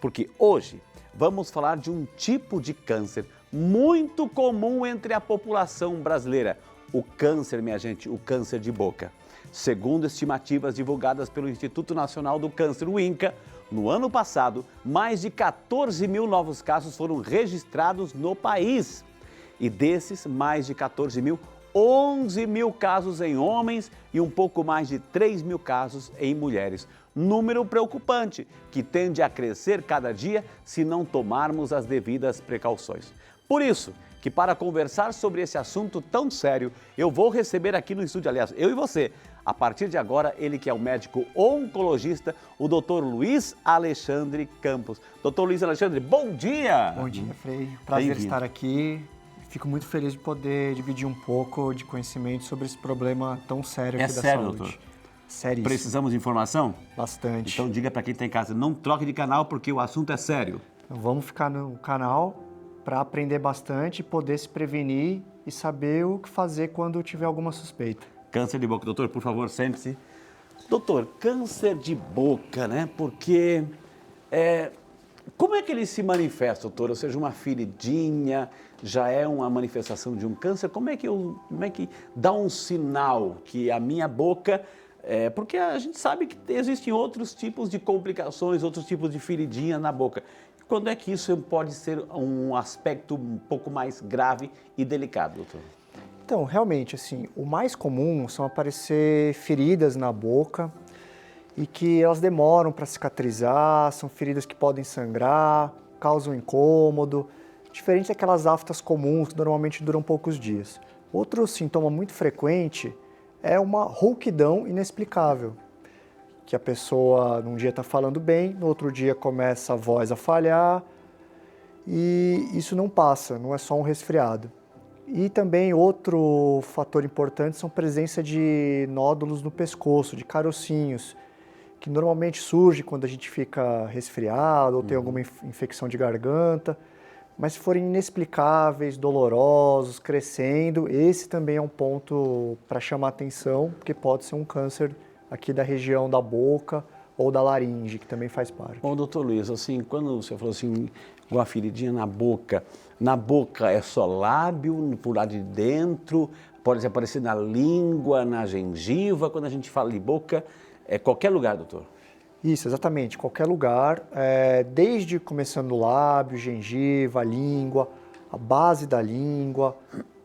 Porque hoje vamos falar de um tipo de câncer muito comum entre a população brasileira. O câncer, minha gente, o câncer de boca. Segundo estimativas divulgadas pelo Instituto Nacional do Câncer, o INCA, no ano passado, mais de 14 mil novos casos foram registrados no país. E desses, mais de 14 mil, 11 mil casos em homens e um pouco mais de 3 mil casos em mulheres. Número preocupante, que tende a crescer cada dia se não tomarmos as devidas precauções. Por isso, que para conversar sobre esse assunto tão sério, eu vou receber aqui no estúdio, aliás, eu e você, a partir de agora, ele que é o médico oncologista, o Dr. Luiz Alexandre Campos. Dr. Luiz Alexandre, bom dia! Bom dia, Frei. Prazer estar aqui. Fico muito feliz de poder dividir um pouco de conhecimento sobre esse problema tão sério aqui da sério, saúde. Doutor? Seríssimo. Precisamos de informação? Bastante. Então diga para quem está em casa, não troque de canal porque o assunto é sério. Então, vamos ficar no canal para aprender bastante, poder se prevenir e saber o que fazer quando tiver alguma suspeita. Câncer de boca, doutor, por favor, sente-se. Doutor, câncer de boca, né? Porque como é que ele se manifesta, doutor? Ou seja, uma feridinha já é uma manifestação de um câncer? Como é que dá um sinal que a minha boca... porque a gente sabe que existem outros tipos de complicações, outros tipos de feridinha na boca. Quando é que isso pode ser um aspecto um pouco mais grave e delicado, doutor? Então, realmente, assim, o mais comum são aparecer feridas na boca e que elas demoram para cicatrizar, são feridas que podem sangrar, causam incômodo, diferente daquelas aftas comuns que normalmente duram poucos dias. Outro sintoma muito frequente é uma rouquidão inexplicável, que a pessoa num dia está falando bem, no outro dia começa a voz a falhar e isso não passa, não é só um resfriado. E também outro fator importante são a presença de nódulos no pescoço, de carocinhos, que normalmente surge quando a gente fica resfriado ou tem alguma infecção de garganta, mas se forem inexplicáveis, dolorosos, crescendo, esse também é um ponto para chamar atenção, porque pode ser um câncer aqui da região da boca ou da laringe, que também faz parte. Bom, doutor Luiz, assim, quando você falou assim, uma feridinha na boca é só lábio, por lá de dentro, pode aparecer na língua, na gengiva, quando a gente fala de boca, é qualquer lugar, doutor? Isso, exatamente, qualquer lugar, desde começando no lábio, gengiva, língua, a base da língua,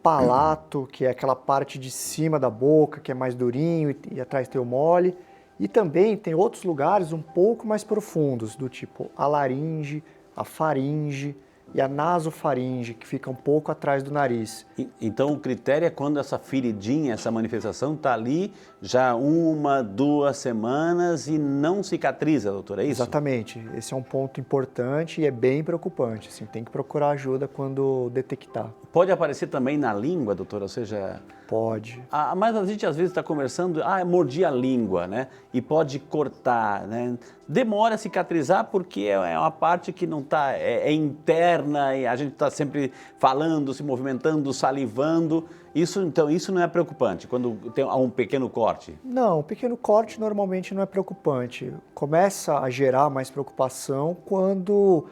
palato, que é aquela parte de cima da boca, que é mais durinho e atrás tem o mole, e também tem outros lugares um pouco mais profundos, do tipo a laringe, a faringe e a nasofaringe, que fica um pouco atrás do nariz. Então o critério é quando essa feridinha, essa manifestação está ali já 1, 2 semanas e não cicatriza, doutor, é isso? Exatamente, esse é um ponto importante e é bem preocupante, assim, tem que procurar ajuda quando detectar. Pode aparecer também na língua, doutor, ou seja... Pode. Mas a gente às vezes está conversando, mordi a língua, né? E pode cortar, né? Demora a cicatrizar porque é uma parte que não está, é interna e a gente está sempre falando, se movimentando, salivando. Então, isso não é preocupante quando tem um pequeno corte? Não, um pequeno corte normalmente não é preocupante. Começa a gerar mais preocupação quando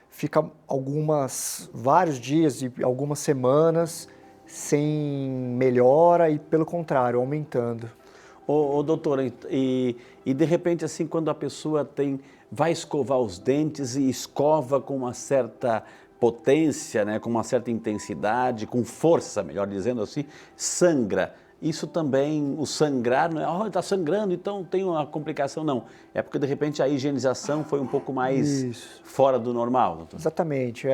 fica vários dias e algumas semanas sem melhora e, pelo contrário, aumentando. Doutora, e de repente, assim, quando a pessoa vai escovar os dentes e escova com uma certa potência, né, com uma certa intensidade, com força, melhor dizendo assim, sangra. Isso também, o sangrar, não é, está sangrando, então tem uma complicação, não. É porque, de repente, a higienização foi um pouco mais fora do normal, doutor? Exatamente,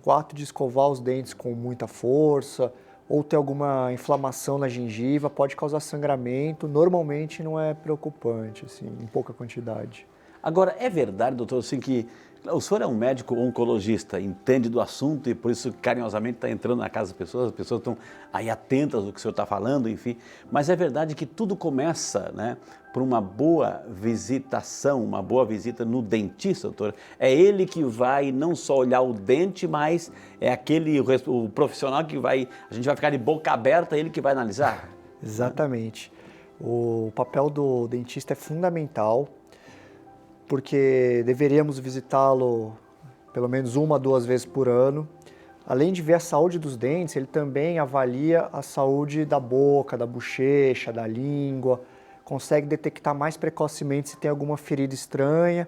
o ato de escovar os dentes com muita força, ou ter alguma inflamação na gengiva, pode causar sangramento, normalmente não é preocupante, assim, em pouca quantidade. Agora, é verdade, doutor, assim, que o senhor é um médico oncologista, entende do assunto e por isso carinhosamente está entrando na casa das pessoas, as pessoas estão aí atentas do que o senhor está falando, enfim, mas é verdade que tudo começa, né, por uma boa visitação, uma boa visita no dentista, doutor. É ele que vai não só olhar o dente, mas é o profissional que a gente vai ficar de boca aberta, ele que vai analisar? Exatamente. O papel do dentista é fundamental, porque deveríamos visitá-lo pelo menos 1 a 2 vezes por ano. Além de ver a saúde dos dentes, ele também avalia a saúde da boca, da bochecha, da língua, consegue detectar mais precocemente se tem alguma ferida estranha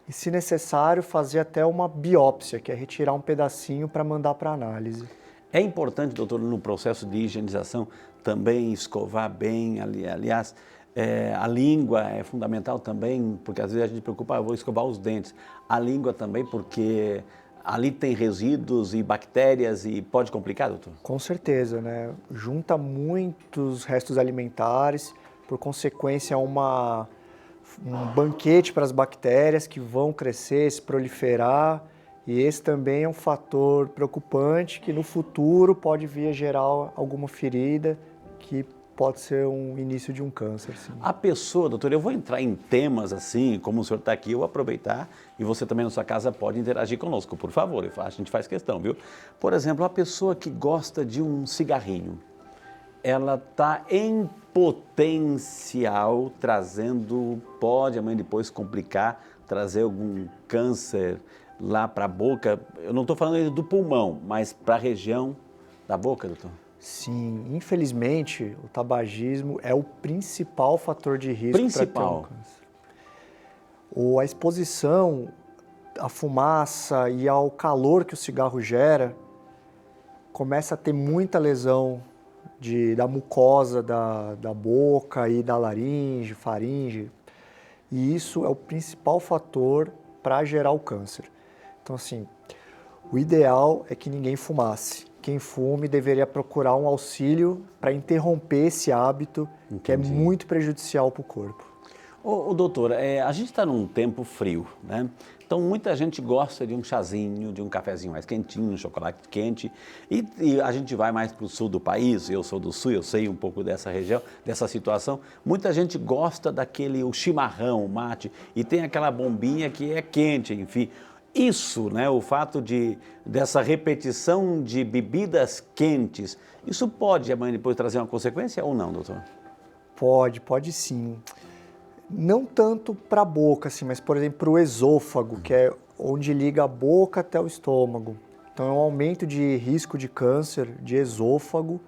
e, se necessário, fazer até uma biópsia, que é retirar um pedacinho para mandar para análise. É importante, doutor, no processo de higienização também escovar bem, aliás, a língua é fundamental também, porque às vezes a gente preocupa, vou escovar os dentes. A língua também, porque ali tem resíduos e bactérias e pode complicar, doutor? Com certeza, né? Junta muitos restos alimentares, por consequência, um banquete para as bactérias que vão crescer, se proliferar. E esse também é um fator preocupante que no futuro pode vir a gerar alguma ferida que pode ser um início de um câncer, sim. A pessoa, doutor, eu vou entrar em temas assim, como o senhor está aqui, eu vou aproveitar e você também na sua casa pode interagir conosco, por favor, a gente faz questão, viu? Por exemplo, a pessoa que gosta de um cigarrinho, ela está em potencial trazendo, pode amanhã depois complicar, trazer algum câncer lá para a boca, eu não estou falando do pulmão, mas para a região da boca, doutor? Sim, infelizmente o tabagismo é o principal fator de risco para ter um câncer. A exposição à fumaça e ao calor que o cigarro gera começa a ter muita lesão da mucosa da boca e da laringe, faringe, e isso é o principal fator para gerar o câncer. Então, assim, o ideal é que ninguém fumasse. Quem fume deveria procurar um auxílio para interromper esse hábito. Entendi. Que é muito prejudicial para o corpo. Doutor, a gente está num tempo frio, né? Então muita gente gosta de um chazinho, de um cafezinho mais quentinho, um chocolate quente. E a gente vai mais para o sul do país, eu sou do sul, eu sei um pouco dessa região, dessa situação. Muita gente gosta o chimarrão, o mate, e tem aquela bombinha que é quente, enfim. Isso, né, o fato dessa repetição de bebidas quentes, isso pode amanhã depois trazer uma consequência ou não, doutor? Pode sim. Não tanto para a boca, assim, mas, por exemplo, para o esôfago, que é onde liga a boca até o estômago. Então, é um aumento de risco de câncer de esôfago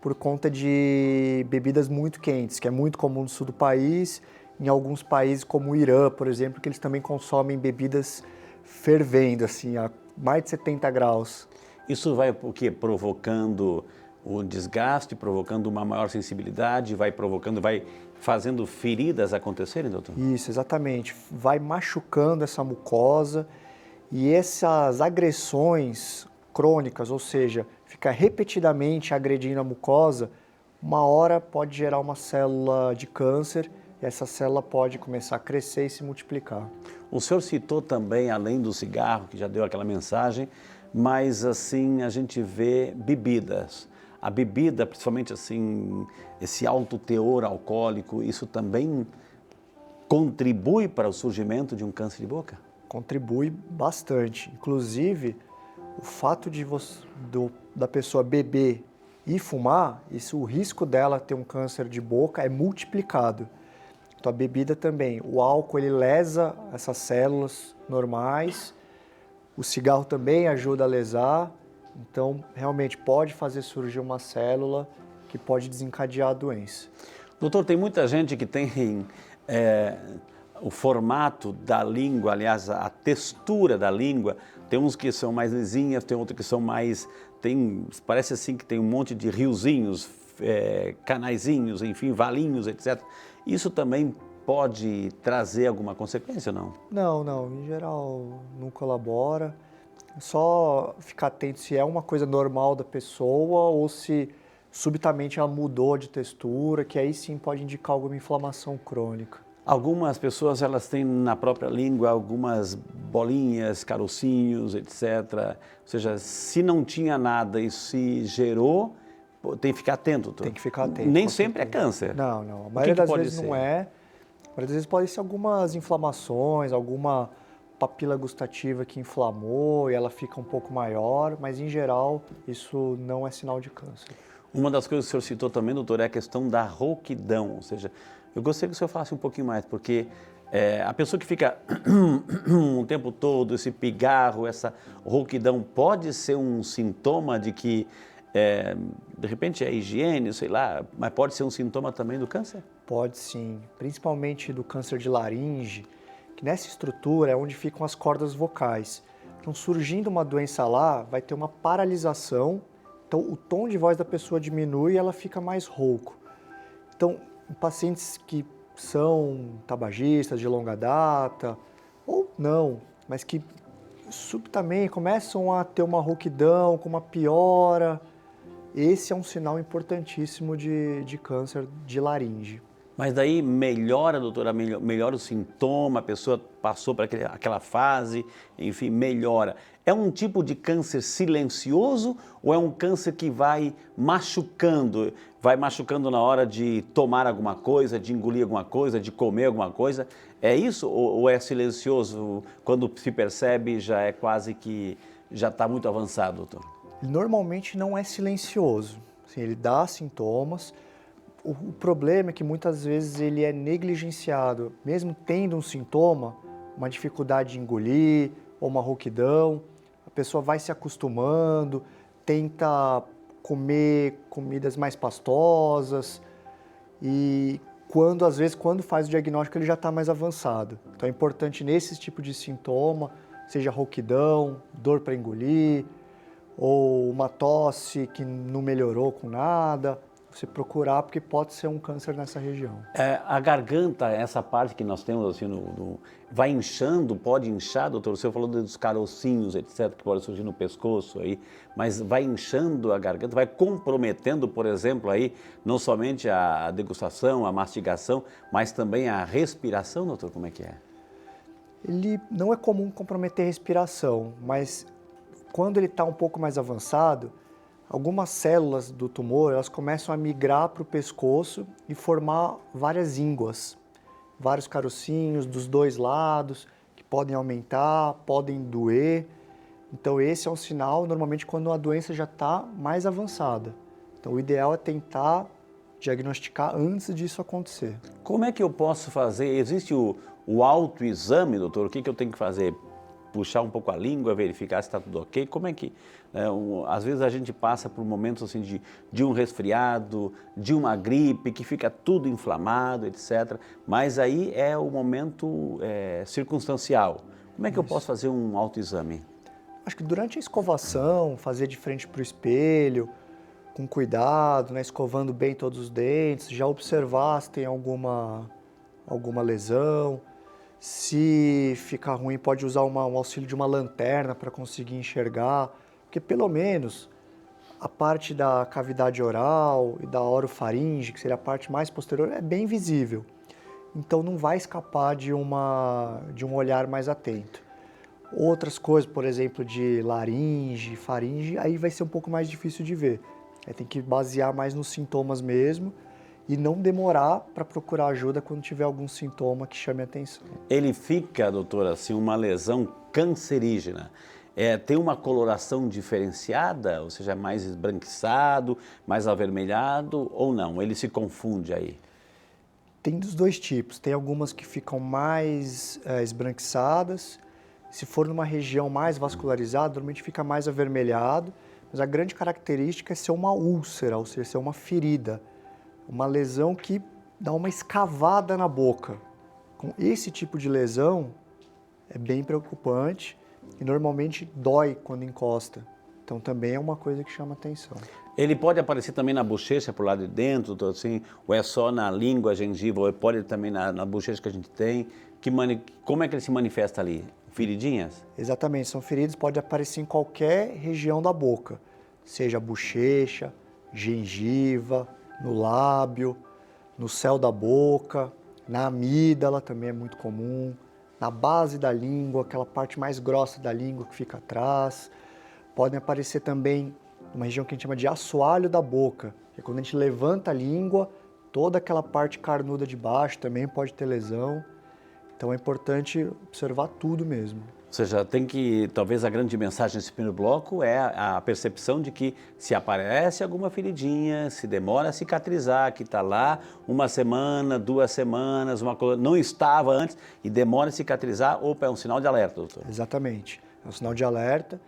por conta de bebidas muito quentes, que é muito comum no sul do país, em alguns países como o Irã, por exemplo, que eles também consomem bebidas fervendo, assim, a mais de 70 graus. Isso vai o quê? Provocando o desgaste, provocando uma maior sensibilidade, vai fazendo feridas acontecerem, doutor? Isso, exatamente. Vai machucando essa mucosa e essas agressões crônicas, ou seja, fica repetidamente agredindo a mucosa, uma hora pode gerar uma célula de câncer e essa célula pode começar a crescer e se multiplicar. O senhor citou também, além do cigarro, que já deu aquela mensagem, mas assim a gente vê bebidas. A bebida, principalmente assim, esse alto teor alcoólico, isso também contribui para o surgimento de um câncer de boca? Contribui bastante. Inclusive, o fato da pessoa beber e fumar, o risco dela ter um câncer de boca é multiplicado. Então, a bebida também. O álcool, ele lesa essas células normais. O cigarro também ajuda a lesar. Então, realmente pode fazer surgir uma célula que pode desencadear a doença. Doutor, tem muita gente que tem o formato da língua, aliás, a textura da língua. Tem uns que são mais lisinhas, tem outros que são mais... parece assim que tem um monte de riozinhos, canaizinhos, enfim, valinhos, etc. Isso também pode trazer alguma consequência ou não? Não. Em geral, não colabora. É só ficar atento se é uma coisa normal da pessoa ou se subitamente ela mudou de textura, que aí sim pode indicar alguma inflamação crônica. Algumas pessoas, elas têm na própria língua algumas bolinhas, carocinhos, etc. Ou seja, se não tinha nada e se gerou, tem que ficar atento, doutor. Tem que ficar atento. Nem sempre é câncer. Não. A maioria das vezes não é. A maioria das vezes pode ser algumas inflamações, alguma papila gustativa que inflamou e ela fica um pouco maior, mas em geral isso não é sinal de câncer. Uma das coisas que o senhor citou também, doutor, é a questão da rouquidão, ou seja, eu gostaria que o senhor falasse um pouquinho mais, porque A pessoa que fica o tempo todo, esse pigarro, essa rouquidão, pode ser um sintoma de que, de repente, é higiene, sei lá, mas pode ser um sintoma também do câncer? Pode sim, principalmente do câncer de laringe, que nessa estrutura é onde ficam as cordas vocais. Então, surgindo uma doença lá, vai ter uma paralisação, então o tom de voz da pessoa diminui e ela fica mais rouco. Então, em pacientes que são tabagistas de longa data, ou não, mas que subitamente começam a ter uma rouquidão, com uma piora, esse é um sinal importantíssimo de câncer de laringe. Mas daí melhora, doutora, melhora o sintoma, a pessoa passou para aquela fase, enfim, melhora. É um tipo de câncer silencioso ou é um câncer que vai machucando na hora de tomar alguma coisa, de engolir alguma coisa, de comer alguma coisa? É isso ou é silencioso? Quando se percebe já é quase que já está muito avançado, doutor? Normalmente não é silencioso, assim, ele dá sintomas. O problema é que muitas vezes ele é negligenciado, mesmo tendo um sintoma, uma dificuldade de engolir ou uma rouquidão, a pessoa vai se acostumando, tenta comer comidas mais pastosas e às vezes quando faz o diagnóstico ele já está mais avançado. Então é importante nesse tipo de sintoma, seja rouquidão, dor para engolir ou uma tosse que não melhorou com nada, você procurar, porque pode ser um câncer nessa região. A garganta, essa parte que nós temos assim, vai inchando, pode inchar, doutor? Você falou dos carocinhos, etc., que pode surgir no pescoço aí, mas vai inchando a garganta, vai comprometendo, por exemplo, aí, não somente a degustação, a mastigação, mas também a respiração, doutor? Como é que é? Ele não é comum comprometer a respiração, mas quando ele está um pouco mais avançado, algumas células do tumor, elas começam a migrar para o pescoço e formar várias ínguas, vários carocinhos dos dois lados, que podem aumentar, podem doer. Então esse é um sinal, normalmente, quando a doença já está mais avançada. Então o ideal é tentar diagnosticar antes disso acontecer. Como é que eu posso fazer? Existe o autoexame, doutor? O que eu tenho que fazer? Puxar um pouco a língua, verificar se está tudo ok? Como é que... às vezes a gente passa por momentos assim de um resfriado, de uma gripe, que fica tudo inflamado, etc. Mas aí é o momento circunstancial. Como é que eu posso fazer um autoexame? Acho que durante a escovação, fazer de frente para o espelho, com cuidado, né, escovando bem todos os dentes, já observar se tem alguma lesão. Se ficar ruim, pode usar um auxílio de uma lanterna para conseguir enxergar, porque pelo menos a parte da cavidade oral e da orofaringe, que seria a parte mais posterior, é bem visível. Então não vai escapar de um olhar mais atento. Outras coisas, por exemplo, de laringe, faringe, aí vai ser um pouco mais difícil de ver. Aí tem que basear mais nos sintomas mesmo, e não demorar para procurar ajuda quando tiver algum sintoma que chame a atenção. Ele fica, doutora, assim, uma lesão cancerígena. Tem uma coloração diferenciada, ou seja, mais esbranquiçado, mais avermelhado ou não? Ele se confunde aí? Tem dos dois tipos. Tem algumas que ficam mais esbranquiçadas. Se for numa região mais vascularizada, normalmente fica mais avermelhado. Mas a grande característica é ser uma úlcera, ou seja, ser uma ferida. Uma lesão que dá uma escavada na boca. Com esse tipo de lesão é bem preocupante e normalmente dói quando encosta. Então também é uma coisa que chama atenção. Ele pode aparecer também na bochecha por lado de dentro, assim, ou é só na língua, gengiva, ou pode também na bochecha que a gente tem? Como é que ele se manifesta ali? Feridinhas? Exatamente, são feridas, pode aparecer em qualquer região da boca, seja bochecha, gengiva, no lábio, no céu da boca, na amígdala também é muito comum, na base da língua, aquela parte mais grossa da língua que fica atrás. Podem aparecer também numa região que a gente chama de assoalho da boca, que é quando a gente levanta a língua, toda aquela parte carnuda de baixo também pode ter lesão. Então é importante observar tudo mesmo. Ou seja, tem que, talvez a grande mensagem desse primeiro bloco é a percepção de que se aparece alguma feridinha, se demora a cicatrizar, que está lá uma semana, 2 semanas, não estava antes e demora a cicatrizar, opa, é um sinal de alerta, doutor. Exatamente, é um sinal de alerta,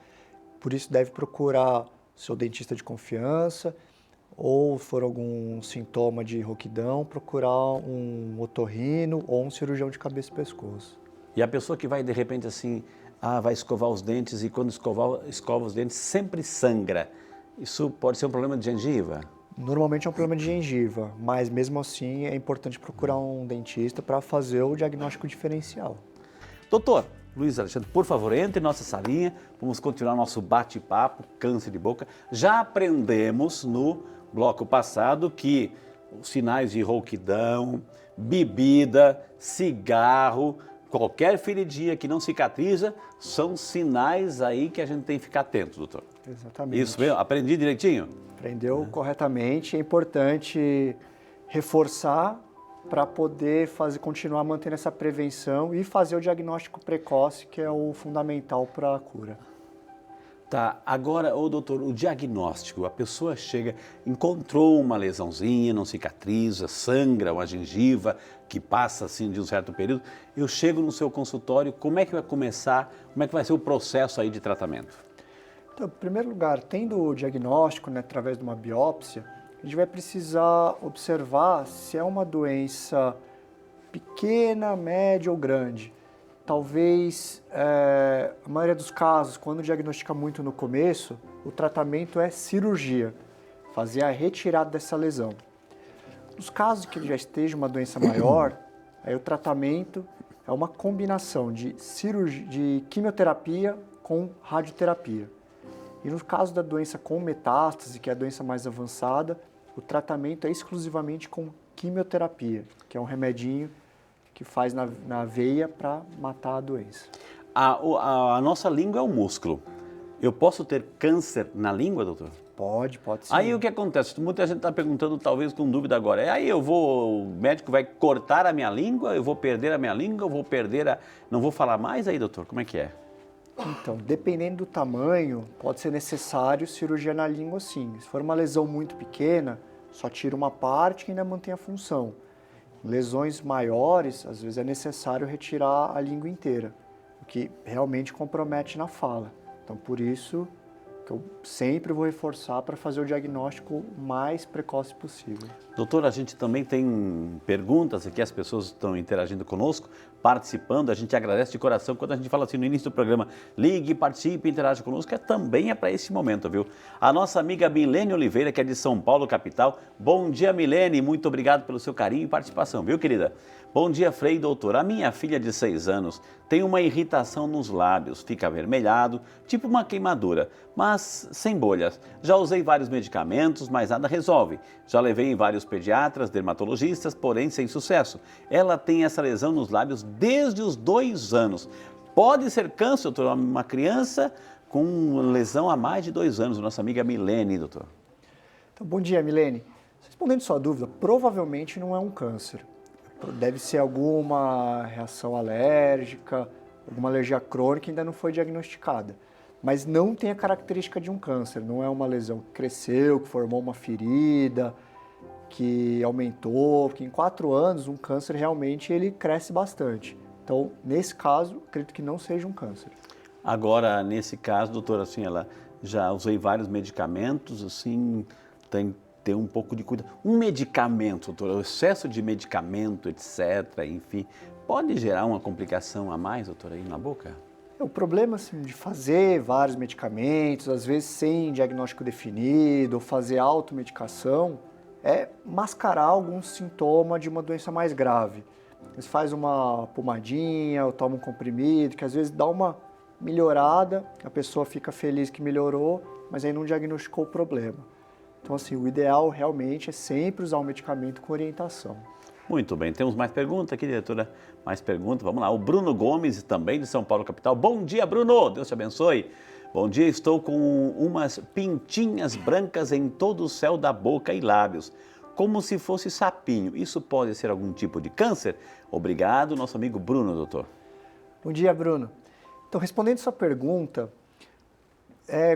por isso deve procurar seu dentista de confiança, ou for algum sintoma de rouquidão, procurar um otorrino ou um cirurgião de cabeça e pescoço. E a pessoa que vai, de repente, assim, vai escovar os dentes e quando escova os dentes sempre sangra. Isso pode ser um problema de gengiva? Normalmente é um problema de gengiva, mas mesmo assim é importante procurar um dentista para fazer o diagnóstico diferencial. Doutor Luiz Alexandre, por favor, entre em nossa salinha, vamos continuar nosso bate-papo, câncer de boca. Já aprendemos no bloco passado que os sinais de rouquidão, bebida, cigarro, qualquer feridinha que não cicatriza, são sinais aí que a gente tem que ficar atento, doutor. Exatamente. Isso mesmo? Aprendi direitinho? Aprendeu corretamente. É importante reforçar para poder continuar mantendo essa prevenção e fazer o diagnóstico precoce, que é o fundamental para a cura. Tá, agora, doutor, o diagnóstico, a pessoa chega, encontrou uma lesãozinha, não cicatriza, sangra uma gengiva, que passa assim de um certo período, eu chego no seu consultório, como é que vai começar, como é que vai ser o processo aí de tratamento? Então, em primeiro lugar, tendo o diagnóstico, né, através de uma biópsia, a gente vai precisar observar se é uma doença pequena, média ou grande. Talvez, a maioria dos casos, quando diagnostica muito no começo, o tratamento é cirurgia, fazer a retirada dessa lesão. Nos casos que já esteja uma doença maior, aí o tratamento é uma combinação de quimioterapia com radioterapia. E no caso da doença com metástase, que é a doença mais avançada, o tratamento é exclusivamente com quimioterapia, que é um remedinho que faz na veia para matar a doença. A nossa língua é um músculo. Eu posso ter câncer na língua, doutor? Pode sim. Aí o que acontece? Muita gente está perguntando, talvez com dúvida agora. Aí o médico vai cortar a minha língua, eu vou perder a minha língua, eu vou perder não vou falar mais aí, doutor? Como é que é? Então, dependendo do tamanho, pode ser necessário cirurgia na língua sim. Se for uma lesão muito pequena, só tira uma parte que ainda mantém a função. Lesões maiores, às vezes é necessário retirar a língua inteira, o que realmente compromete na fala. Então, por isso que eu sempre vou reforçar para fazer o diagnóstico o mais precoce possível. Doutor, a gente também tem perguntas aqui, as pessoas estão interagindo conosco, participando, a gente agradece de coração quando a gente fala assim no início do programa, ligue, participe, interaja conosco, também é para esse momento, viu? A nossa amiga Milene Oliveira, que é de São Paulo, capital. Bom dia, Milene, muito obrigado pelo seu carinho e participação, viu, querida? Bom dia, Frei, doutor. A minha filha de 6 anos tem uma irritação nos lábios, fica avermelhado, tipo uma queimadura, mas sem bolhas. Já usei vários medicamentos, mas nada resolve. Já levei em vários pediatras, dermatologistas, porém sem sucesso. Ela tem essa lesão nos lábios desde os 2 anos. Pode ser câncer, doutor? Uma criança com lesão há mais de 2 anos, nossa amiga Milene, doutor. Então, bom dia, Milene. Respondendo sua dúvida, provavelmente não é um câncer. Deve ser alguma reação alérgica, alguma alergia crônica que ainda não foi diagnosticada. Mas não tem a característica de um câncer, não é uma lesão que cresceu, que formou uma ferida, que aumentou, porque em 4 anos um câncer realmente ele cresce bastante. Então, nesse caso, acredito que não seja um câncer. Agora, nesse caso, doutora, assim, ela já usei vários medicamentos, assim, tem que ter um pouco de cuidado. Um medicamento, doutora, o excesso de medicamento, etc., enfim, pode gerar uma complicação a mais, doutora, aí na boca? O problema assim, de fazer vários medicamentos, às vezes sem diagnóstico definido, ou fazer automedicação, é mascarar algum sintoma de uma doença mais grave. Você faz uma pomadinha ou toma um comprimido, que às vezes dá uma melhorada, a pessoa fica feliz que melhorou, mas aí não diagnosticou o problema. Então, assim, o ideal realmente é sempre usar um medicamento com orientação. Muito bem, temos mais perguntas aqui, diretora? Mais perguntas, vamos lá. O Bruno Gomes, também de São Paulo, capital. Bom dia, Bruno, Deus te abençoe. Bom dia, estou com umas pintinhas brancas em todo o céu da boca e lábios, como se fosse sapinho. Isso pode ser algum tipo de câncer? Obrigado, nosso amigo Bruno, doutor. Bom dia, Bruno. Então, respondendo sua pergunta,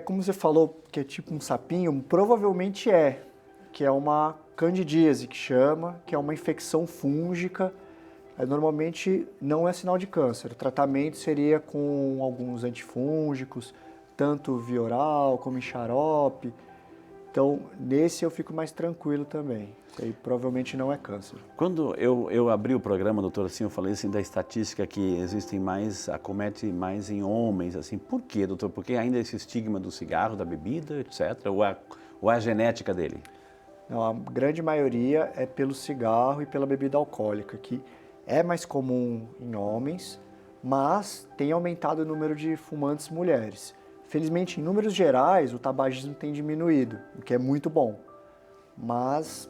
como você falou que é tipo um sapinho, provavelmente que é uma candidíase que chama, que é uma infecção fúngica. Normalmente não é sinal de câncer. O tratamento seria com alguns antifúngicos, tanto via oral como em xarope. Então, nesse eu fico mais tranquilo também. Isso aí provavelmente não é câncer. Quando eu abri o programa, doutor, assim, eu falei assim da estatística que acomete mais em homens, assim. Por quê, doutor? Porque ainda esse estigma do cigarro, da bebida, etc. Ou é a genética dele? Não, a grande maioria é pelo cigarro e pela bebida alcoólica, que é mais comum em homens, mas tem aumentado o número de fumantes mulheres. Felizmente, em números gerais, o tabagismo tem diminuído, o que é muito bom. Mas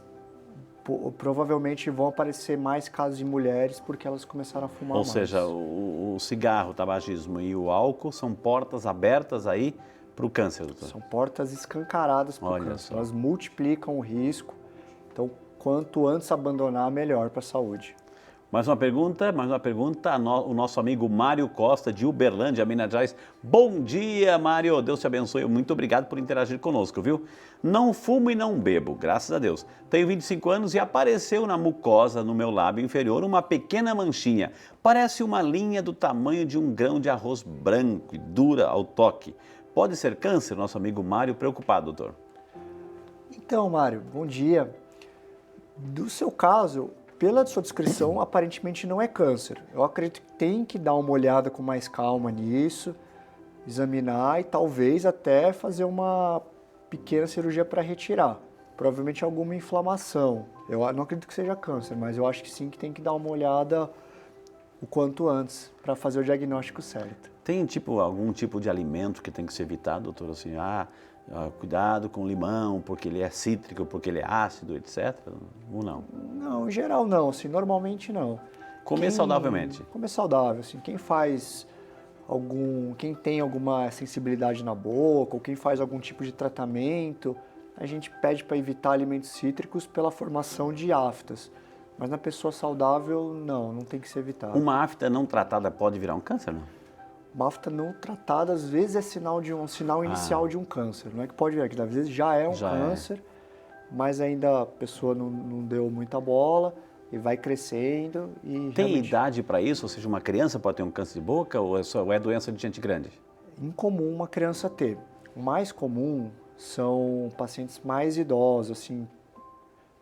provavelmente vão aparecer mais casos de mulheres porque elas começaram a fumar mais. Ou seja, o cigarro, o tabagismo e o álcool são portas abertas aí para o câncer, doutor? São portas escancaradas para o câncer. Só. Elas multiplicam o risco. Então, quanto antes abandonar, melhor para a saúde. Mais uma pergunta. O nosso amigo Mário Costa, de Uberlândia, Minas Gerais. Bom dia, Mário. Deus te abençoe. Muito obrigado por interagir conosco, viu? Não fumo e não bebo, graças a Deus. Tenho 25 anos e apareceu na mucosa, no meu lábio inferior, uma pequena manchinha. Parece uma linha do tamanho de um grão de arroz branco e dura ao toque. Pode ser câncer? Nosso amigo Mário preocupado, doutor. Então, Mário, bom dia. Do seu caso, pela sua descrição, aparentemente não é câncer. Eu acredito que tem que dar uma olhada com mais calma nisso, examinar e talvez até fazer uma pequena cirurgia para retirar. Provavelmente alguma inflamação. Eu não acredito que seja câncer, mas eu acho que sim que tem que dar uma olhada o quanto antes para fazer o diagnóstico certo. Tem algum tipo de alimento que tem que ser evitado, doutor? Assim, cuidado com o limão, porque ele é cítrico, porque ele é ácido, etc. Ou não? Não, em geral não, assim, normalmente não. Comer saudavelmente. Comer saudável, assim, quem tem alguma sensibilidade na boca, ou quem faz algum tipo de tratamento, a gente pede para evitar alimentos cítricos pela formação de aftas. Mas na pessoa saudável, não tem que ser evitado. Uma afta não tratada pode virar um câncer, não? Uma afta não tratada, às vezes, é sinal inicial de um câncer. Não é que pode virar, que às vezes já é um câncer, mas ainda a pessoa não deu muita bola e vai crescendo. Tem idade para isso? Ou seja, uma criança pode ter um câncer de boca ou é doença de gente grande? Incomum uma criança ter. O mais comum são pacientes mais idosos, assim,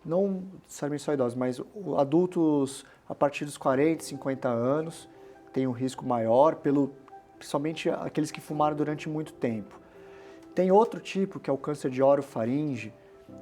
não necessariamente só idosos, mas adultos a partir dos 40, 50 anos têm um risco maior, principalmente aqueles que fumaram durante muito tempo. Tem outro tipo, que é o câncer de orofaringe,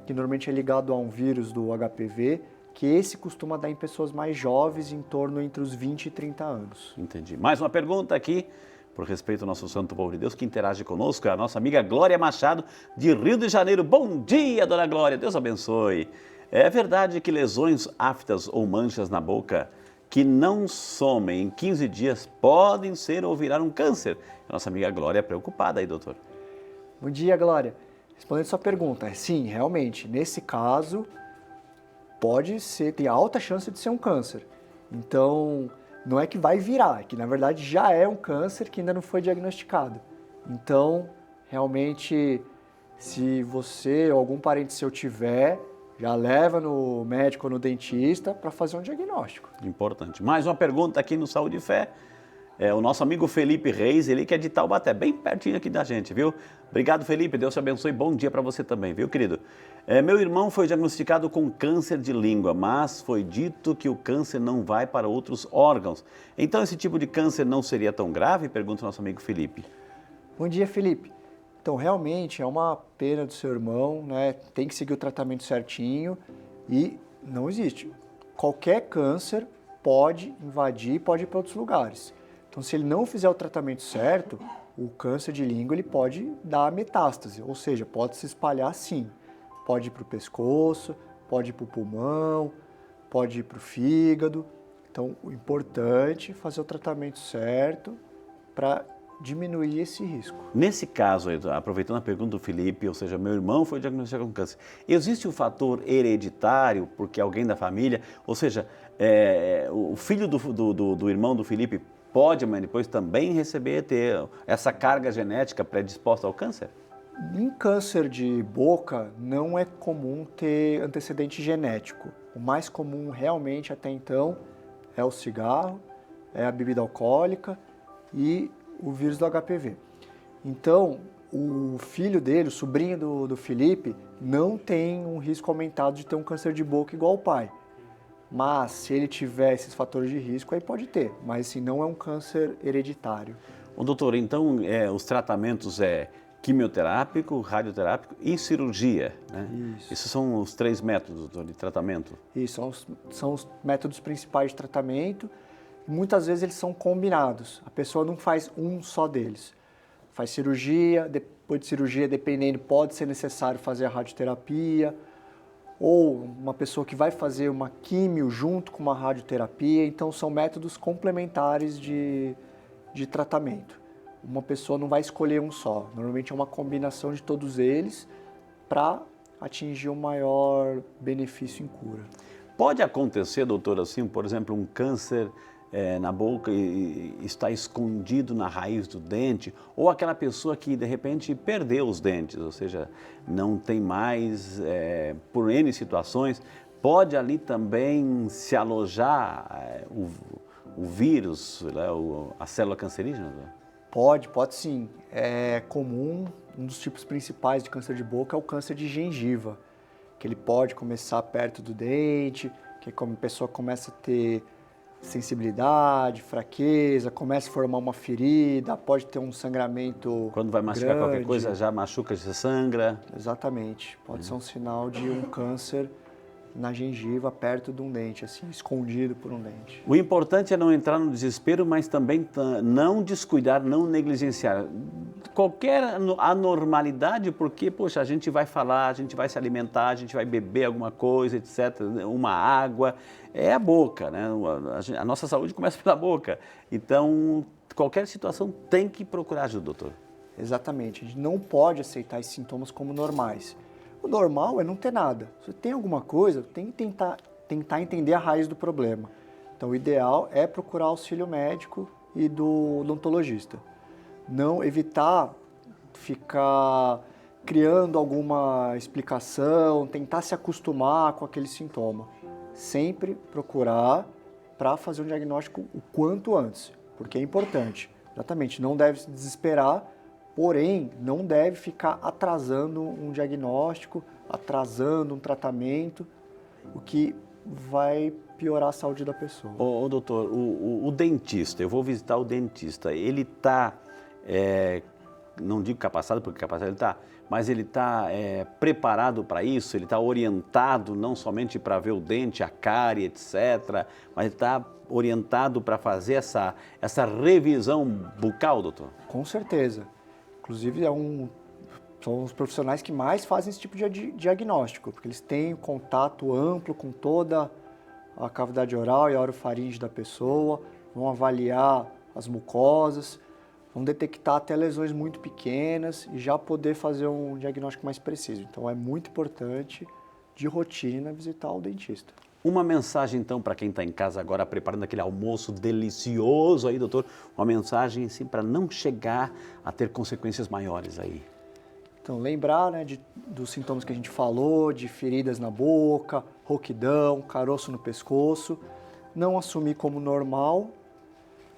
que normalmente é ligado a um vírus do HPV, que esse costuma dar em pessoas mais jovens, em torno entre os 20 e 30 anos. Entendi. Mais uma pergunta aqui, por respeito ao nosso santo povo de Deus, que interage conosco, é a nossa amiga Glória Machado, de Rio de Janeiro. Bom dia, dona Glória, Deus abençoe. É verdade que lesões aftas ou manchas na boca que não somem em 15 dias podem ser ou virar um câncer? A nossa amiga Glória é preocupada aí, doutor. Bom dia, Glória. Respondendo a sua pergunta, sim, realmente, nesse caso, tem alta chance de ser um câncer. Então, não é que vai virar, é que na verdade já é um câncer que ainda não foi diagnosticado. Então, realmente, se você ou algum parente seu tiver, já leva no médico ou no dentista para fazer um diagnóstico. Importante. Mais uma pergunta aqui no Saúde e Fé. O nosso amigo Felipe Reis, ele que é de Taubaté, bem pertinho aqui da gente, viu? Obrigado, Felipe, Deus te abençoe, bom dia para você também, viu, querido? Meu irmão foi diagnosticado com câncer de língua, mas foi dito que o câncer não vai para outros órgãos. Então esse tipo de câncer não seria tão grave? Pergunta o nosso amigo Felipe. Bom dia, Felipe. Então, realmente, é uma pena do seu irmão, né? Tem que seguir o tratamento certinho e não existe. Qualquer câncer pode invadir, pode ir para outros lugares. Então, se ele não fizer o tratamento certo, o câncer de língua ele pode dar metástase, ou seja, pode se espalhar sim. Pode ir para o pescoço, pode ir para o pulmão, pode ir para o fígado. Então, o importante é fazer o tratamento certo para diminuir esse risco. Nesse caso, aproveitando a pergunta do Felipe, ou seja, meu irmão foi diagnosticado com câncer, existe um fator hereditário, porque alguém da família, ou seja, o filho do irmão do Felipe pode, mas depois também ter essa carga genética predisposta ao câncer? Em câncer de boca, não é comum ter antecedente genético. O mais comum realmente até então é o cigarro, é a bebida alcoólica e o vírus do HPV. Então, o filho dele, o sobrinho do Felipe, não tem um risco aumentado de ter um câncer de boca igual o pai. Mas se ele tiver esses fatores de risco, aí pode ter. Mas assim, não é um câncer hereditário. Ô, doutor, então os tratamentos quimioterápico, radioterápico e cirurgia, né? Isso. Esses são os 3 métodos, doutor, de tratamento? Isso, são os métodos principais de tratamento. E muitas vezes eles são combinados. A pessoa não faz um só deles. Faz cirurgia, depois de cirurgia, dependendo, pode ser necessário fazer a radioterapia, ou uma pessoa que vai fazer uma químio junto com uma radioterapia. Então, são métodos complementares de tratamento. Uma pessoa não vai escolher um só. Normalmente é uma combinação de todos eles para atingir o maior benefício em cura. Pode acontecer, doutor, assim, por exemplo, um câncer na boca e está escondido na raiz do dente, ou aquela pessoa que de repente perdeu os dentes, ou seja, não tem mais, por N situações, pode ali também se alojar o vírus, né, a célula cancerígena? Pode sim. É comum, um dos tipos principais de câncer de boca é o câncer de gengiva, que ele pode começar perto do dente, que a pessoa começa a ter sensibilidade, fraqueza, começa a formar uma ferida, pode ter um sangramento quando vai machucar grande. Qualquer coisa, já machuca, já sangra. Exatamente. Pode ser um sinal de um câncer na gengiva, perto de um dente, assim, escondido por um dente. O importante é não entrar no desespero, mas também não descuidar, não negligenciar qualquer anormalidade, porque, poxa, a gente vai falar, a gente vai se alimentar, a gente vai beber alguma coisa, etc., uma água, é a boca, né? A nossa saúde começa pela boca. Então, qualquer situação tem que procurar ajuda, doutor. Exatamente, a gente não pode aceitar esses sintomas como normais. O normal é não ter nada. Se tem alguma coisa, tem que tentar entender a raiz do problema. Então, o ideal é procurar auxílio médico e do odontologista. Não evitar ficar criando alguma explicação, tentar se acostumar com aquele sintoma. Sempre procurar para fazer um diagnóstico o quanto antes, porque é importante. Exatamente, não deve se desesperar, porém, não deve ficar atrasando um diagnóstico, atrasando um tratamento, o que vai piorar a saúde da pessoa. Ô doutor, o dentista, eu vou visitar o dentista, ele está, não digo capacitado, porque capacitado ele está, mas ele está preparado para isso, ele está orientado não somente para ver o dente, a cárie, etc., mas ele está orientado para fazer essa revisão bucal, doutor? Com certeza. Inclusive, são os profissionais que mais fazem esse tipo de diagnóstico, porque eles têm contato amplo com toda a cavidade oral e a orofaringe da pessoa, vão avaliar as mucosas, vão detectar até lesões muito pequenas e já poder fazer um diagnóstico mais preciso. Então, é muito importante, de rotina, visitar o dentista. Uma mensagem, então, para quem está em casa agora preparando aquele almoço delicioso aí, doutor, uma mensagem, assim, para não chegar a ter consequências maiores aí. Então, lembrar, né, dos sintomas que a gente falou, de feridas na boca, rouquidão, caroço no pescoço, não assumir como normal,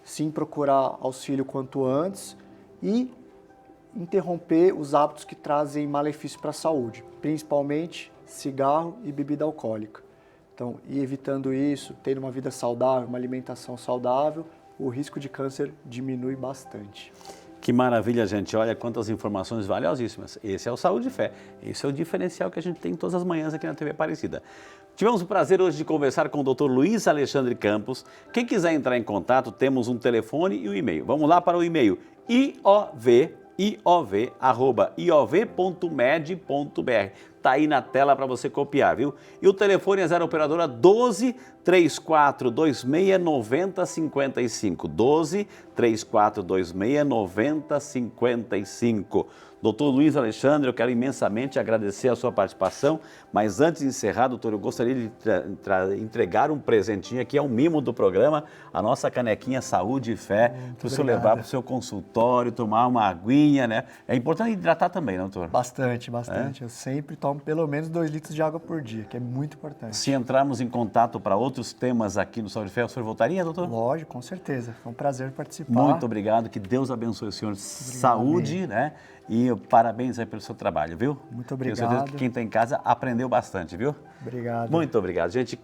sim procurar auxílio quanto antes e interromper os hábitos que trazem malefício para a saúde, principalmente cigarro e bebida alcoólica. Então, ir evitando isso, tendo uma vida saudável, uma alimentação saudável, o risco de câncer diminui bastante. Que maravilha, gente. Olha quantas informações valiosíssimas. Esse é o Saúde e Fé. Esse é o diferencial que a gente tem todas as manhãs aqui na TV Aparecida. Tivemos o prazer hoje de conversar com o Dr. Luiz Alexandre Campos. Quem quiser entrar em contato, temos um telefone e um e-mail. Vamos lá para o e-mail iov@iov.med.br. tá aí na tela para você copiar, viu? E o telefone é 0 operadora 12 3426 9055. 12 3426 9055. Doutor Luiz Alexandre, eu quero imensamente agradecer a sua participação, mas antes de encerrar, doutor, eu gostaria de entregar um presentinho aqui, é um mimo do programa, a nossa canequinha Saúde e Fé, para o senhor levar para o seu consultório, tomar uma aguinha, né? É importante hidratar também, né, doutor? Bastante, bastante. Eu sempre tomo pelo menos 2 litros de água por dia, que é muito importante. Se entrarmos em contato para outros temas aqui no Saúde e Fé, o senhor voltaria, doutor? Lógico, com certeza. Foi um prazer participar. Muito obrigado, que Deus abençoe o senhor. Saúde, né? E parabéns aí pelo seu trabalho, viu? Muito obrigado. Tenho certeza que quem está em casa aprendeu bastante, viu? Obrigado. Muito obrigado, gente.